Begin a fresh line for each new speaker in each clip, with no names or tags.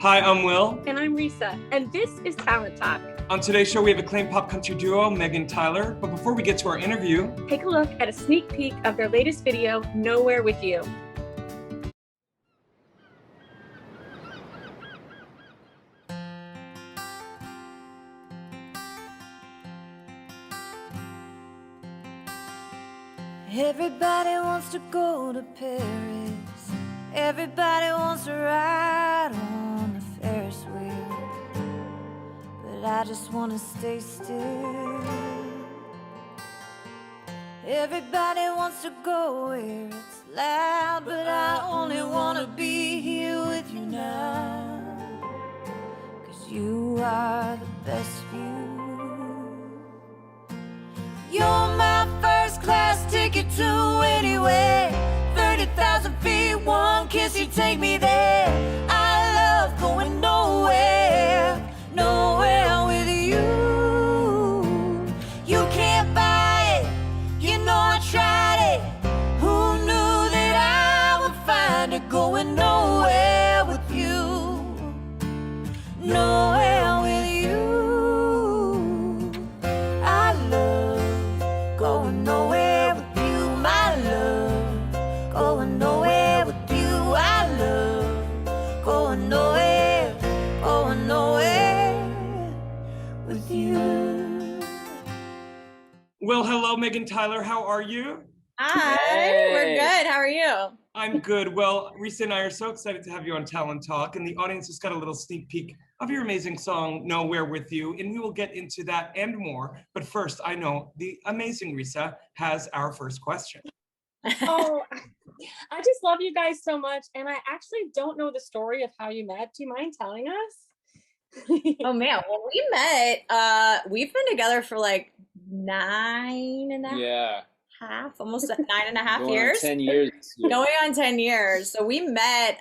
Hi, I'm Will.
And I'm Risa, and this is Talent Talk.
On today's show, we have acclaimed pop country duo Meg and Tyler. But before we get to our interview,
take a look at a sneak peek of their latest video, Nowhere With You.
Everybody wants to go to Paris. Everybody wants to ride on the Ferris wheel. But I just want to stay still. Everybody wants to go where it's loud, but I only want to be here with you now. 'Cause you are the best view. You're my first class ticket to anywhere. 30,000 feet, one kiss, you take me there. I love going nowhere, nowhere with you. You can't buy it, you know I tried it. Who knew that I would find it going nowhere with you? Nowhere with you. I love going nowhere with you, my love. Going nowhere with you, I love. Going nowhere with you.
well, hello, Meg and Tyler. How are you?
Hi,
Hey.
we're good. How are you?
I'm good. Well, Risa and I are so excited to have you on Talent Talk, and the audience just got a little sneak peek of your amazing song, Nowhere With You, and we will get into that and more. But first, I know the amazing Risa has our first question.
Oh, I just love you guys so much, and I actually don't know the story of how you met. Do you mind telling us?
Oh man, well we met, we've been together for like 9.5,
Yeah,
almost 9.5
going
years.
on 10 years.
Going on 10 years. So we met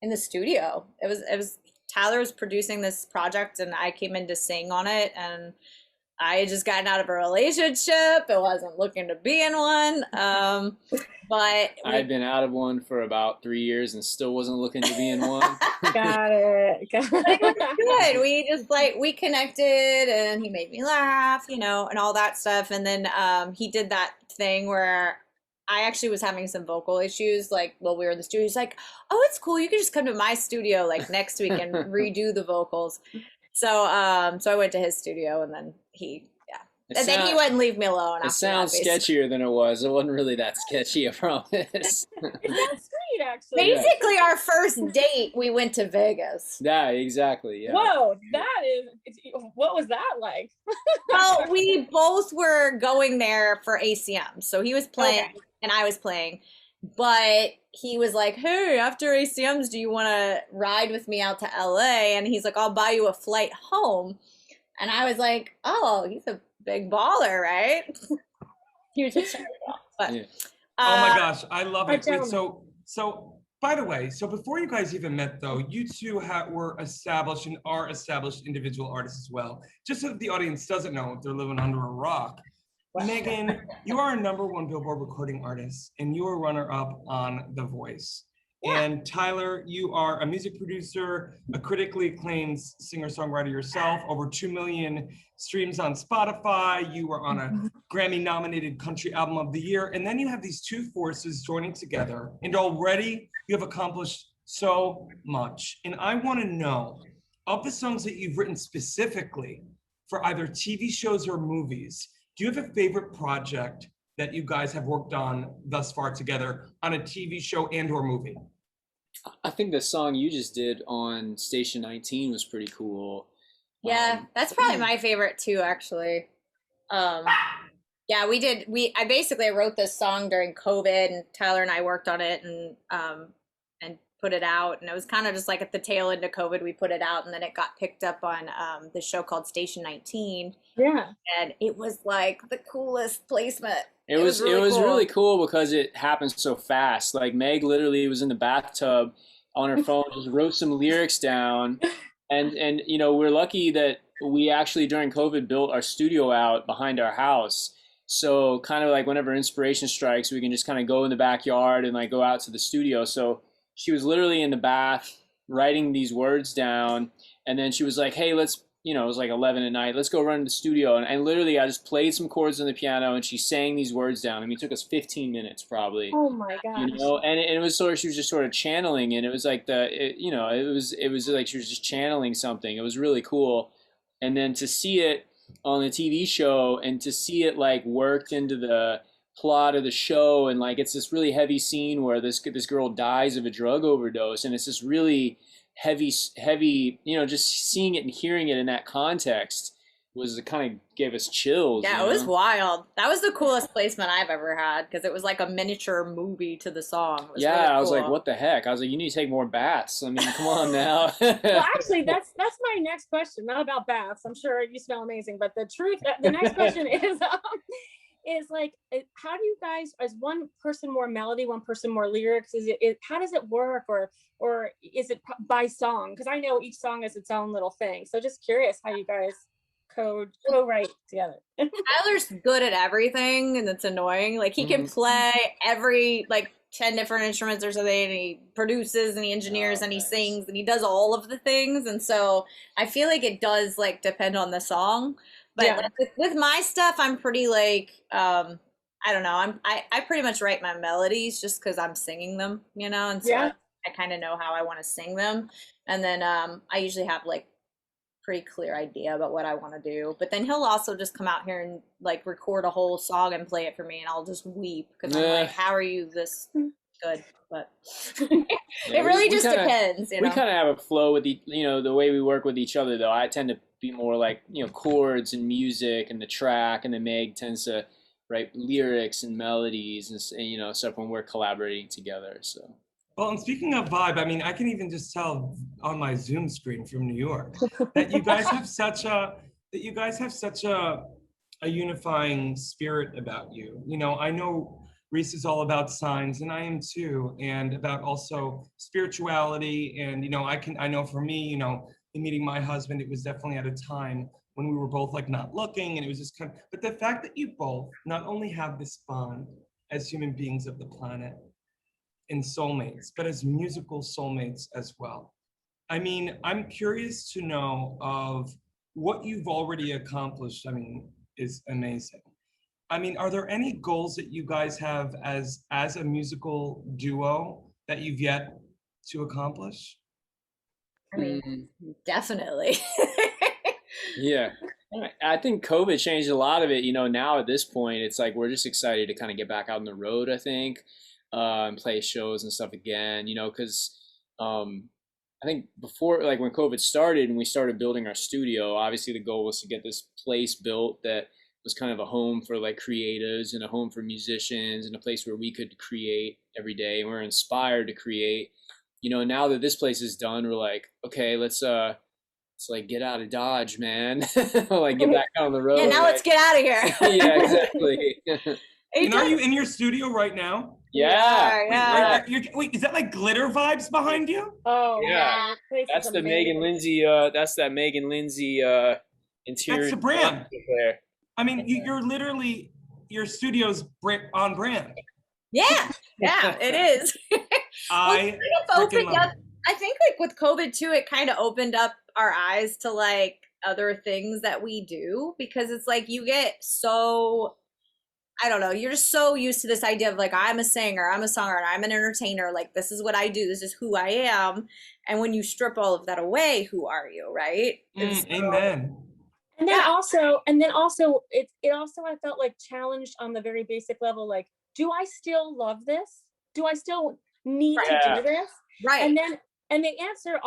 in the studio. It was Tyler was producing this project and I came in to sing on it, and I had just gotten out of a relationship. I wasn't looking to be in one. But
I had been out of one for about 3 years and still wasn't looking to be in one.
Got it.
it was good. We just we connected and he made me laugh, and all that stuff. And then he did that thing where I actually was having some vocal issues, like while we were in the studio. He's like, "Oh, it's cool. You can just come to my studio like next week and redo the vocals." So so I went to his studio, and then then he wouldn't leave me alone.
It
After
sounds
that, basically.
sketchier than it was. It wasn't really that sketchy, I promise.
That's sweet, actually.
Basically, our first date, we went to Vegas.
Yeah, exactly. Yeah.
Whoa, what was that like?
Well, we both were going there for ACM. So he was playing and I was playing. But he was like, "Hey, after ACMs, do you want to ride with me out to LA?" And he's like, "I'll buy you a flight home." And I was like, "Oh, he's a big baller, right?" He was just but
Yeah.
Oh my gosh, I love it.
Our
Wait, so by the way, so before you guys even met, though, you two were established and are established individual artists as well. Just so that the audience doesn't know if they're living under a rock. Megan, you are a #1 Billboard recording artist, and you are runner-up on The Voice.
Yeah.
And Tyler, you are a music producer, a critically acclaimed singer-songwriter yourself, over 2 million streams on Spotify. You were on a Grammy-nominated Country Album of the Year. And then you have these two forces joining together, and already you have accomplished so much. And I want to know, of the songs that you've written specifically for either TV shows or movies, do you have a favorite project that you guys have worked on thus far together on a TV show and or movie?
I think the song you just did on Station 19 was pretty cool.
Yeah, that's probably my favorite too, actually. Yeah, I basically wrote this song during COVID, and Tyler and I worked on it and put it out, and it was kind of just like at the tail end of COVID we put it out, and then it got picked up on this show called Station 19.
Yeah.
And it was like the coolest placement.
It was really cool because it happened so fast. Like Meg literally was in the bathtub on her phone, just wrote some lyrics down. And we're lucky that we actually during COVID built our studio out behind our house. So kind of like whenever inspiration strikes, we can just kind of go in the backyard and like go out to the studio. So she was literally in the bath writing these words down, and then she was like, hey, let's, you know, it was like 11 at night, let's go run to the studio. And literally I just played some chords on the piano and she sang these words down. I mean, it took us 15 minutes probably.
Oh my gosh.
You know, and it was sort of, she was just sort of channeling, and it was like you know, it was like she was just channeling something. It was really cool. And then to see it on the TV show and to see it like worked into the plot of the show, and like it's this really heavy scene where this girl dies of a drug overdose, and it's this really heavy, you know, just seeing it and hearing it in that context was, it kind of gave us chills.
Yeah,
you know?
it was wild. That was the coolest placement I've ever had, because it was like a miniature movie to the song. It was
Yeah,
really
I was
cool.
like, what the heck? I was like, you need to take more baths. I mean, come on now.
Well, actually, that's my next question. Not about baths. I'm sure you smell amazing, but the next question is like, how do you guys, is one person more melody, one person more lyrics? Is it how does it work, or is it by song? Because I know each song is its own little thing. So just curious how you guys co-write together.
Tyler's good at everything, and it's annoying. Like, he can play every, like, 10 different instruments or something, and he produces and he engineers and he sings and he does all of the things. And so I feel like it does, like, depend on the song. But
Yeah.
like, with my stuff, I'm pretty like, I don't know. I pretty much write my melodies just because I'm singing them, you know, and so
Yeah.
I kind of know how I want to sing them. And then I usually have like pretty clear idea about what I want to do. But then he'll also just come out here and like record a whole song and play it for me, and I'll just weep because I'm like, how are you this good? But it really just depends. You know?
We kind of have a flow with the way we work with each other, though. I tend to be more like, chords and music and the track, and then Meg tends to write lyrics and melodies and stuff when we're collaborating together. So.
Well, and speaking of vibe, I mean, I can even just tell on my Zoom screen from New York that you guys have such a unifying spirit about you. I know Risa's all about signs, and I am too, and about also spirituality. And I know for me, in meeting my husband, it was definitely at a time when we were both like not looking, and it was just but the fact that you both not only have this bond as human beings of the planet and soulmates, but as musical soulmates as well. I mean, I'm curious to know of what you've already accomplished. I mean, is amazing. I mean, are there any goals that you guys have as a musical duo that you've yet to accomplish?
I mean, definitely.
Yeah. I think COVID changed a lot of it. Now at this point, it's like we're just excited to kind of get back out on the road, I think, and play shows and stuff again, because I think before, like when COVID started and we started building our studio, obviously the goal was to get this place built that was kind of a home for like creatives and a home for musicians and a place where we could create every day. And we're inspired to create. Now that this place is done, we're like, okay, let's like get out of Dodge, man. Like get back on the road.
Yeah, now let's get out of here.
Yeah, exactly.
And are you in your studio right now?
Yeah.
Wait, is that like glitter vibes behind you?
Oh
yeah. That's the Meghan Linsey. That's that Meghan Linsey interior.
That's the brand. There. I mean, you're literally, your studio's on brand.
Yeah, it is.
I
think like with COVID too, it kind of opened up our eyes to like other things that we do, because it's like you get so, I don't know, you're just so used to this idea of like, I'm a singer, I'm a songwriter, I'm an entertainer, like this is what I do, this is who I am. And when you strip all of that away, who are you, right?
Amen.
And then also it also I felt like challenged on the very basic level, like, do I still love this? Do I still need to do this?
Right.
And the answer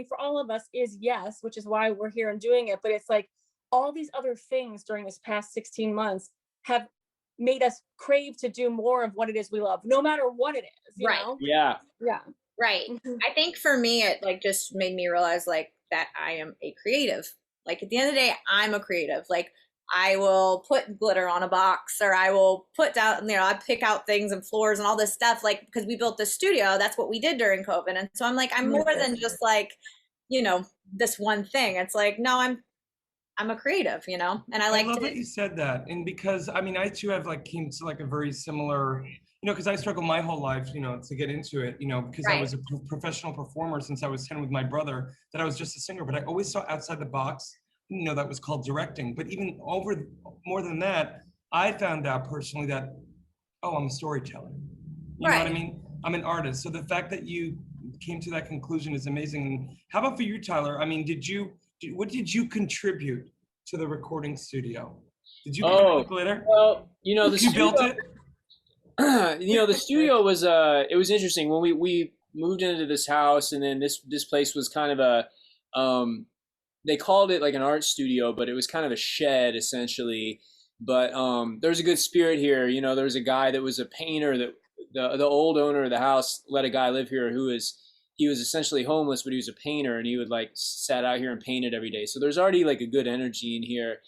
for all of us is yes, which is why we're here and doing it. But it's like all these other things during this past 16 months have made us crave to do more of what it is we love, no matter what it is. You know?
Yeah.
Yeah.
Right. Mm-hmm. I think for me, it like just made me realize like that I am a creative. Like at the end of the day, I'm a creative. Like I will put glitter on a box, or I will put down, I pick out things and floors and all this stuff, like, because we built this studio, that's what we did during COVID. And so I'm like, I'm more than just like, this one thing. It's like, no, I'm a creative, and I love
that you said that. And because, I mean, I too have like came to like a very similar you know, because I struggled my whole life, you know, to get into it, you know, because I
Right.
was a professional performer since I was 10 with my brother, that I was just a singer, but I always saw outside the box, didn't know that was called directing. But even over more than that, I found out personally that, oh, I'm a storyteller. You know what I
Right.
mean? I'm an artist. So the fact that you came to that conclusion is amazing. How about for you, Tyler? I mean, what did you contribute to the recording studio? Did you put the glitter?
Well, you know, the
You
studio,
built it?
you know, the studio was it was interesting when we moved into this house, and then this place was kind of a they called it like an art studio, but it was kind of a shed essentially. But there's a good spirit here. You know, there was a guy that was a painter that the old owner of the house let a guy live here he was essentially homeless, but he was a painter, and he would like sat out here and painted every day. So there's already like a good energy in here.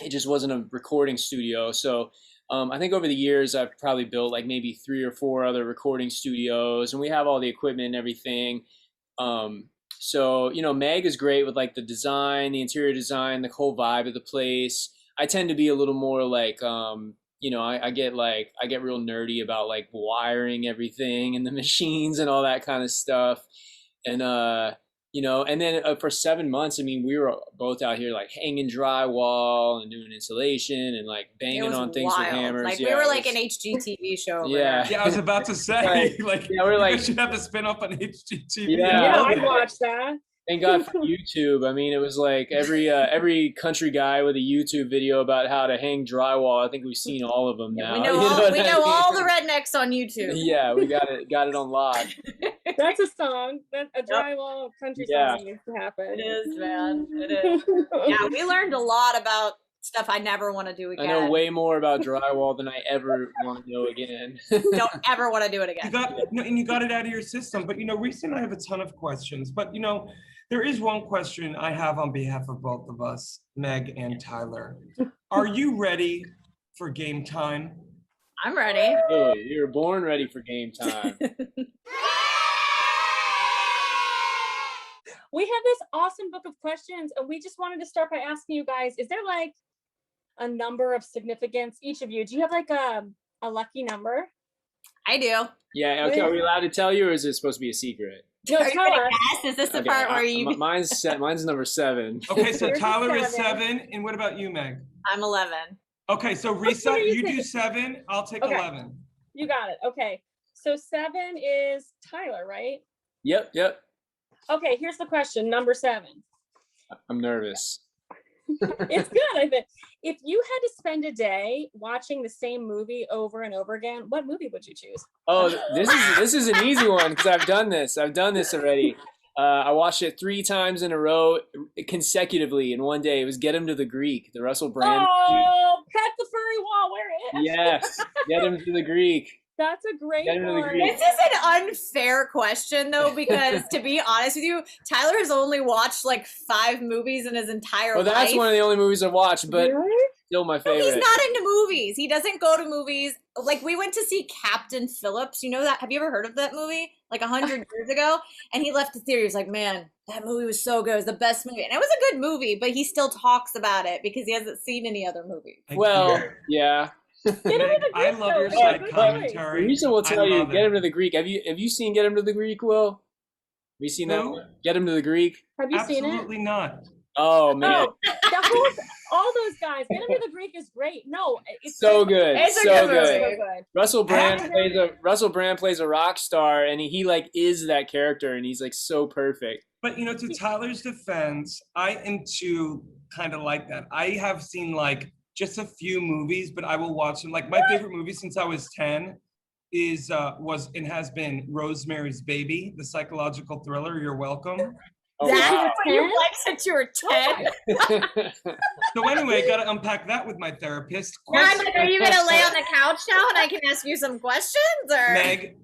It just wasn't a recording studio. So I think over the years I've probably built like maybe 3 or 4 other recording studios, and we have all the equipment and everything. So, you know, Meg is great with like the design, the interior design, the whole vibe of the place. I tend to be a little more like, you know, I get real nerdy about like wiring everything and the machines and all that kind of stuff. And, you know, and then for 7 months, I mean, we were both out here like hanging drywall and doing insulation and like banging on things with hammers.
Like we were like an HGTV show. Over
Yeah.
there.
Yeah, I was about to say,
Right.
like,
Yeah, we're like,
you should have a spin-off on HGTV.
Yeah.
I'd watch that.
thank God for YouTube. I mean, it was like every country guy with a YouTube video about how to hang drywall. I think we've seen all of them now.
We know,
You
all,
what
we
I
know
mean?
all the rednecks on YouTube.
Yeah, we got it on lock.
That's a song. That a drywall country
Yeah.
song needs to happen.
It is, man. It is. Yeah, we learned a lot about stuff I never want to do
I
again.
know way more about drywall than I ever want to know again.
Don't ever want to do it
You
again.
got, and you got it out of your system. But, you know, Risa and I have a ton of questions. But, you know, there is one question I have on behalf of both of us, Meg and Tyler. Are you ready for game time?
I'm ready.
Really, you were born ready for game time.
We have this awesome book of questions, and we just wanted to start by asking you guys, is there like a number of significance? Each of you, do you have like a lucky number?
I do.
Yeah, okay, are we allowed to tell you, or is it supposed to be a secret?
No,
Are you
tell
gonna
us.
guess? Is this the
Okay,
part where you?
mine's number 7.
Okay, so
Yours is
Tyler is
7.
7. And what about you, Meg?
I'm 11.
Okay, so
Which one are
Risa,
you
you do
taking?
7. I'll take
Okay.
11.
You got it. Okay. So 7 is Tyler, right?
Yep.
Okay, here's the question. Number 7.
I'm nervous.
It's good, I think. If you had to spend a day watching the same movie over and over again, what movie would you choose?
Oh, this is an easy one because I've done this already. I watched it 3 times in a row consecutively in one day. It was Get Him to the Greek, the Russell Brand.
Oh, cut the furry wall. Where is?
Yes, Get Him to the Greek.
That's a great
Get Him to the
one.
Greek.
This is an unfair question though, because to be honest with you, Tyler has only watched like 5 movies in his entire
Well,
life.
that's one of the only movies I've watched, but
Really?
still my
No,
favorite.
he's not into movies. He doesn't go to movies. Like we went to see Captain Phillips. You know that? Have you ever heard of that movie? Like 100 years ago. And he left the theater. He was like, man, that movie was so good. It was the best movie. And it was a good movie, but he still talks about it because he hasn't seen any other movies.
Well, yeah.
Get him to the
I
Greek,
love
though.
your
That's a
side
good choice.
commentary.
Risa will tell
I
you,
love
Get
it.
Him to the Greek. Have you seen Get Him to the Greek, Will? Have you seen that
No.
one? Get Him to the Greek?
Have you seen it?
Absolutely not.
Oh man,
Oh, all those guys. Get Him to the Greek is great. No, it's
so good,
It's a
so
good
good.
movie.
So good.
Russell Brand plays a rock star, and he like is that character, and he's like so perfect.
But, you know, to Tyler's defense, I am too kind of like that. I have seen like just a few movies, but I will watch them. Like my favorite movie since I was 10 was and has been Rosemary's Baby, the psychological thriller. You're welcome.
Oh,
That's
wow.
what you like since you were 10?
So anyway, I got to unpack that with my therapist.
Now I'm
Question,
like, are you going to lay on the couch now and I can ask you some questions? Or
Meg.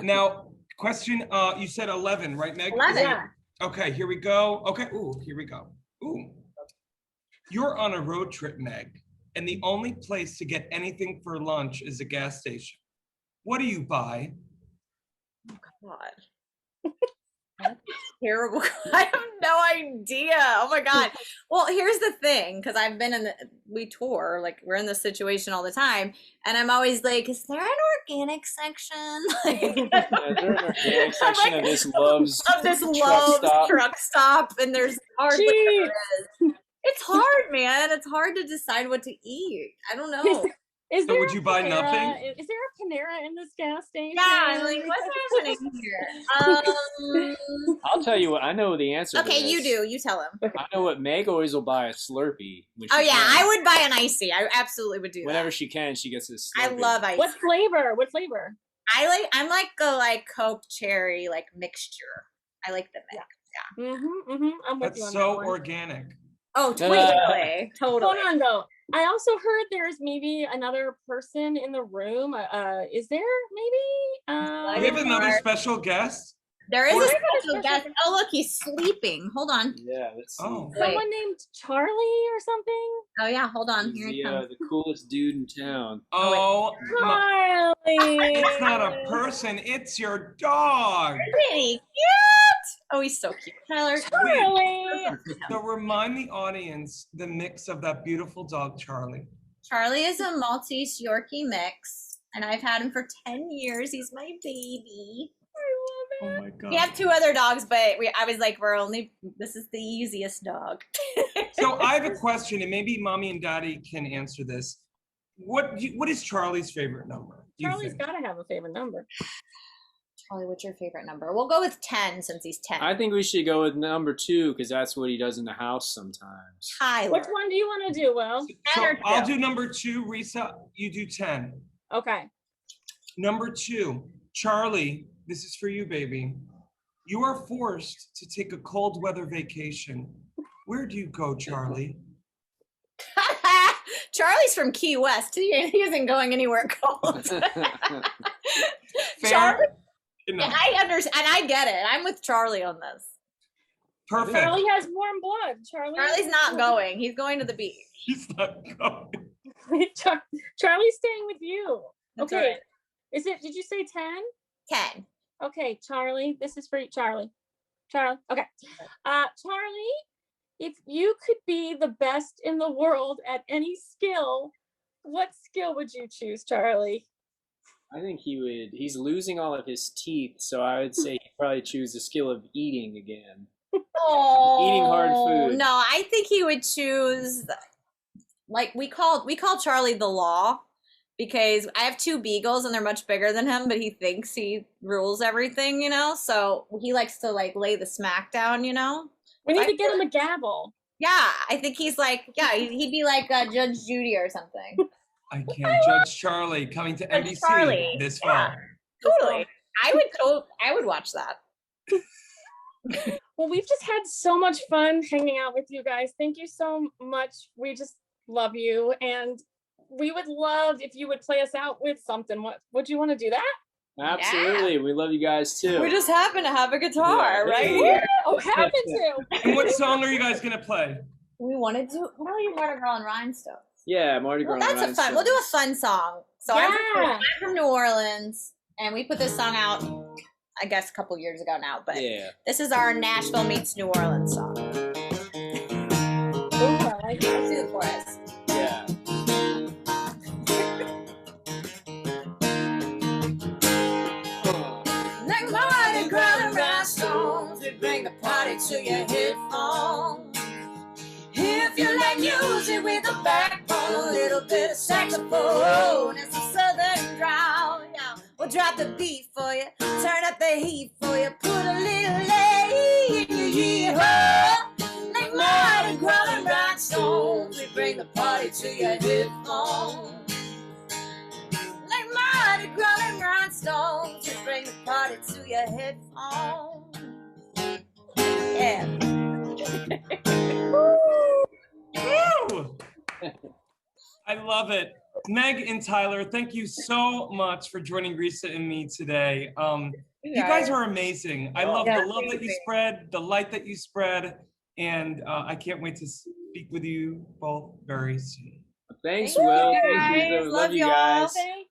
Now, question. You said 11, right, Meg?
11.
Yeah.
Okay, here we go. Okay, ooh, here we go. Ooh. You're on a road trip, Meg, and the only place to get anything for lunch is a gas station. What do you buy?
God. terrible. I have no idea. Oh my God. Well, here's the thing, because I've been we tour, like we're in this situation all the time. And I'm always like, is there an organic section? Like,
Yeah, there an organic section
like,
of this Love's
truck stop. And there's hardly ever is. It's hard, man. It's hard to decide what to eat. I don't know.
Is
So
there
would you buy
Panera?
nothing?
Is there a Panera in this gas station?
Yeah, like what's happening here?
I'll tell you what, I know the answer.
Okay,
to this.
you do. You tell him.
I know what Meg always will buy a Slurpee. When
Oh
she
yeah,
can.
I would buy an icy. I absolutely would do
Whenever
that.
she can, she gets a Slurpee.
I love ice.
What flavor? What flavor?
I'm like a Coke cherry like mixture. I like the mix. Yeah.
I'm with
That's
you on
so
that one.
organic.
Oh, totally.
Hold on though. I also heard there's maybe another person in the room. Is there maybe?
We have another special guest.
There is
Or-
a special guest. Oh, look, he's sleeping. Hold on.
Yeah, let's see.
Oh.
Wait.
Someone named Charlie or something?
Oh yeah, hold on.
He's
Here he comes.
the coolest dude in town.
Oh,
Charlie.
it's not a person, it's your dog.
Pretty cute. Oh, he's so cute. Tyler.
Charlie.
So remind the audience the mix of that beautiful dog, Charlie.
Charlie is a Maltese Yorkie mix, and I've had him for 10 years. He's my baby.
Oh my God.
We have 2 other dogs, but I was like, this is the easiest dog.
So I have a question, and maybe mommy and daddy can answer this. What is Charlie's favorite number? do you
Charlie's
think?
got to have a favorite number.
Charlie, what's your favorite number? We'll go with 10 since he's 10.
I think we should go with number 2 because that's what he does in the house sometimes.
Tyler.
Which one do you want to do, Will?
So
10 or
I'll
2?
do number 2, Risa, you do 10.
Okay.
Number 2, Charlie, this is for you, baby. You are forced to take a cold weather vacation. Where do you go, Charlie?
Charlie's from Key West. He isn't going anywhere cold. Charlie,
Enough.
I understand, and I get it. I'm with Charlie on this.
Perfect.
Charlie has warm blood.
Charlie's not going. He's going to the beach.
He's not going.
Charlie's staying with you.
That's
Okay.
right.
Did you say 10?
10.
Okay, Charlie, this is for you, Charlie. Charlie, okay. Charlie, if you could be the best in the world at any skill, what skill would you choose, Charlie?
I think he's losing all of his teeth, so I would say he'd probably choose the skill of eating again.
Oh,
Eating hard food.
No, I think he would choose, like we call Charlie the Law, because I have 2 beagles and they're much bigger than him, but he thinks he rules everything, so he likes to like lay the smack down,
We need to get him
feel-
a gavel.
Yeah, I think he's like, he'd be like Judge Judy or something.
I can't judge Charlie coming to
Judge
NBC
Charlie,
this
yeah.
fall.
Totally. I would watch that.
Well, we've just had so much fun hanging out with you guys. Thank you so much. We just love you. And we would love if you would play us out with something. Would you want to do that?
Absolutely. We love you guys too.
We just happen to have a guitar
Yeah.
right
Hey.
here.
Oh, happen to.
And what song are you guys gonna play?
We wanted to. What are you, Mardi Gras and Rhinestones?
Yeah, Mardi Gras.
Well, that's a fun. We'll do a fun song. So
Yeah.
I'm from New Orleans, and we put this song out, I guess, a couple years ago now. But
Yeah.
this is our Nashville meets New Orleans song.
Oh, I like it.
Let's do the chorus.
Yeah.
Like Mardi Gras and rhinestones, we bring the party to your headphones. If you like music with a backbone, a little bit of saxophone, and some southern drawl, yeah, we'll drop the beat for you, turn up the heat for you, put a little lay in your Yee-Hawt. Like Mardi Gras and rhinestones, we bring the party to your headphones. Like Mardi Gras and rhinestones, we bring the party to your headphones. Yeah.
Woo! I love it. Meg and Tyler, thank you so much for joining Risa and me today. You guys are amazing. I love the love that you spread, the light that you spread, and I can't wait to speak with you both very soon.
Thanks,
Thank you,
Will.
guys.
Thanks, Risa.
Love
Love you
y'all.
guys.
Thank